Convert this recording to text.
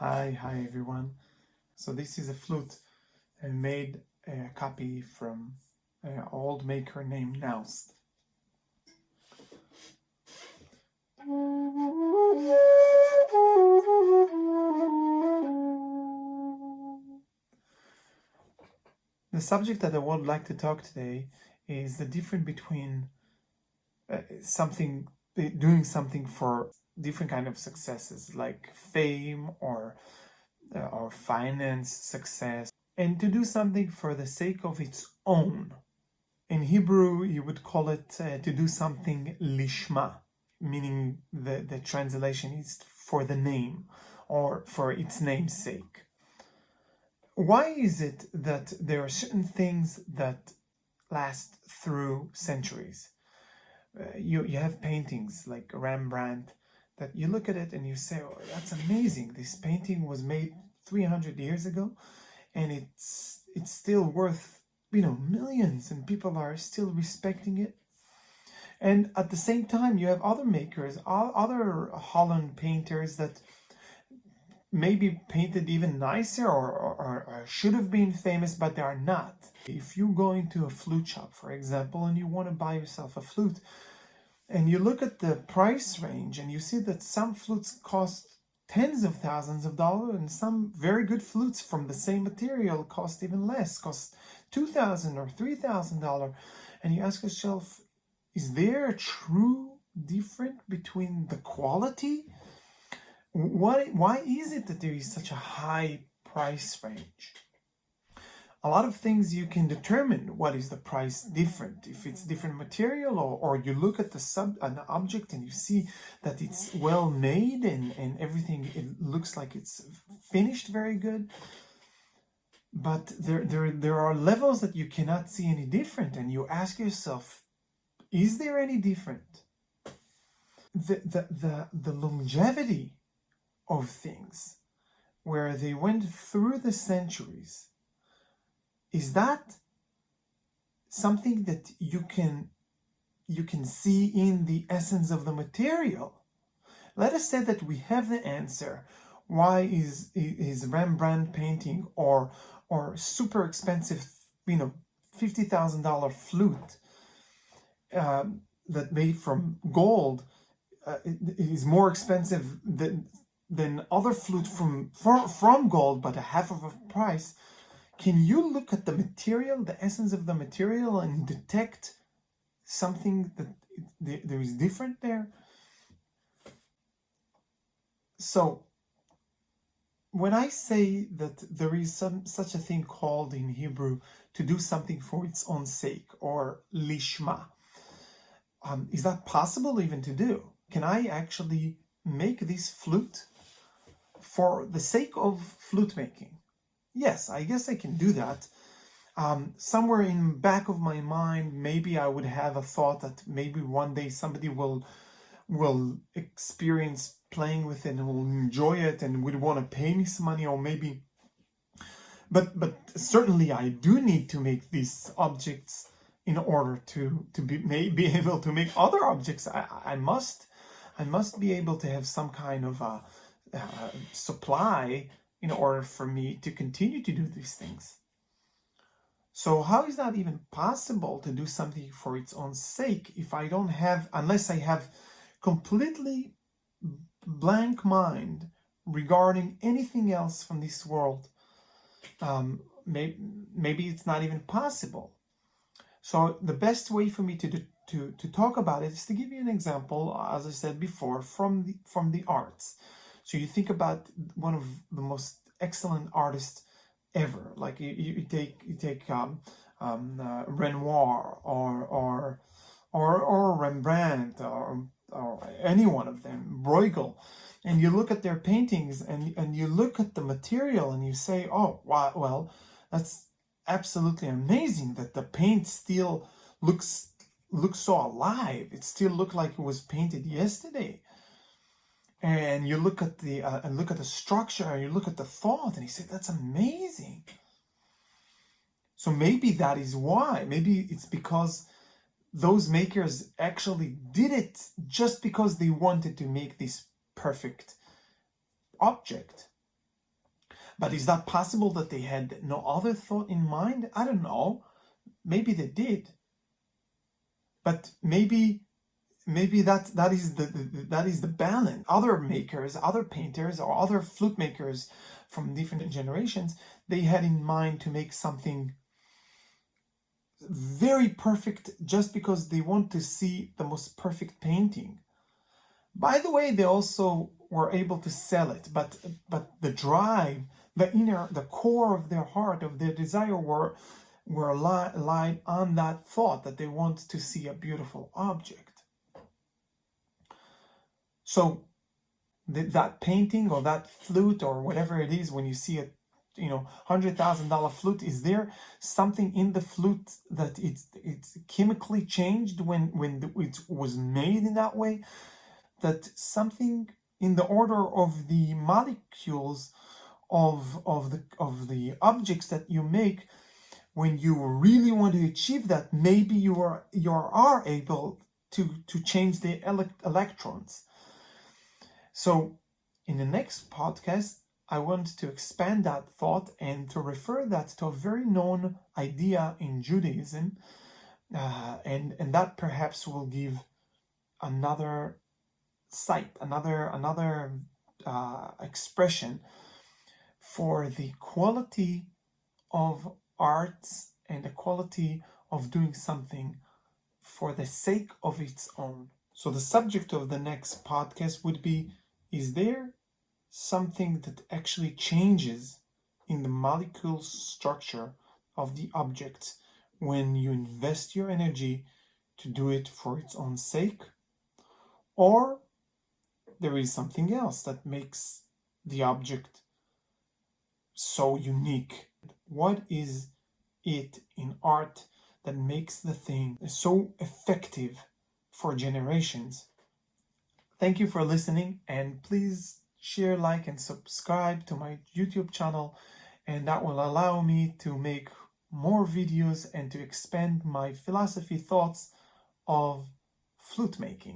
Hi everyone. So this is a flute and made a copy from an old maker named Naust. The subject that I would like to talk today is the difference between doing something for different kind of successes like fame or finance success, and to do something for the sake of its own. In Hebrew, you would call it to do something lishma, meaning the translation is for the name or for its name's sake. Why is it that there are certain things that last through centuries? You have paintings like Rembrandt that you look at it and you say, oh, that's amazing. This painting was made 300 years ago and it's still worth millions, and people are still respecting it. And at the same time, you have other makers, other Holland painters that maybe painted even nicer or should have been famous, but they are not. If you go into a flute shop, for example, and you want to buy yourself a flute, and you look at the price range and you see that some flutes cost tens of thousands of dollars, and some very good flutes from the same material cost even less, cost $2,000 or $3,000. And you ask yourself, is there a true difference between the quality? Why is it that there is such a high price range? A lot of things you can determine what is the price different. If it's different material, or you look at an object and you see that it's well made and everything, it looks like it's finished very good. But there are levels that you cannot see any different, and you ask yourself, is there any different? The longevity of things, where they went through the centuries, is that something that you can see in the essence of the material? Let us say that we have the answer. Why is Rembrandt painting or super expensive, $50,000 flute that made from gold is more expensive than other flute from gold, but a half of a price? Can you look at the material, the essence of the material, and detect something that there is different there? So, when I say that there is such a thing called in Hebrew to do something for its own sake, or lishma, is that possible even to do? Can I actually make this flute for the sake of flute making? Yes, I guess I can do that. Somewhere in the back of my mind, maybe I would have a thought that maybe one day somebody will experience playing with it and will enjoy it and would want to pay me some money, or maybe. But certainly I do need to make these objects in order to be able to make other objects. I must be able to have some kind of supply in order for me to continue to do these things. So how is that even possible to do something for its own sake if I don't have, unless I have completely blank mind regarding anything else from this world? Maybe it's not even possible. So the best way for me to talk about it is to give you an example, as I said before, from the arts. So you think about one of the most excellent artists ever, like you take Renoir or Rembrandt or any one of them, Bruegel, and you look at their paintings and you look at the material and you say, oh wow, well, that's absolutely amazing that the paint still looks so alive. It still looked like it was painted yesterday. And you look at the structure, and you look at the thought, and you say, that's amazing. So maybe that is why. Maybe it's because those makers actually did it just because they wanted to make this perfect object. But is that possible that they had no other thought in mind? I don't know. Maybe they did. But maybe that is the balance. Other makers, other painters, or other flute makers from different generations, they had in mind to make something very perfect just because they want to see the most perfect painting. By the way, they also were able to sell it, but the drive, the core of their heart, of their desire were lied on that thought that they want to see a beautiful object. So that painting or that flute or whatever it is, when you see a $100,000 flute, is there something in the flute that it's chemically changed when it was made in that way? That something in the order of the molecules of the objects that you make, when you really want to achieve that, maybe you are able to change the electrons. So in the next podcast, I want to expand that thought and to refer that to a very known idea in Judaism, and that perhaps will give another sight, another expression for the quality of arts and the quality of doing something for the sake of its own. So the subject of the next podcast would be, is there something that actually changes in the molecule structure of the object when you invest your energy to do it for its own sake? Or there is something else that makes the object so unique? What is it in art that makes the thing so effective for generations? Thank you for listening, and please share, like, and subscribe to my YouTube channel, and that will allow me to make more videos and to expand my philosophy thoughts of flute making.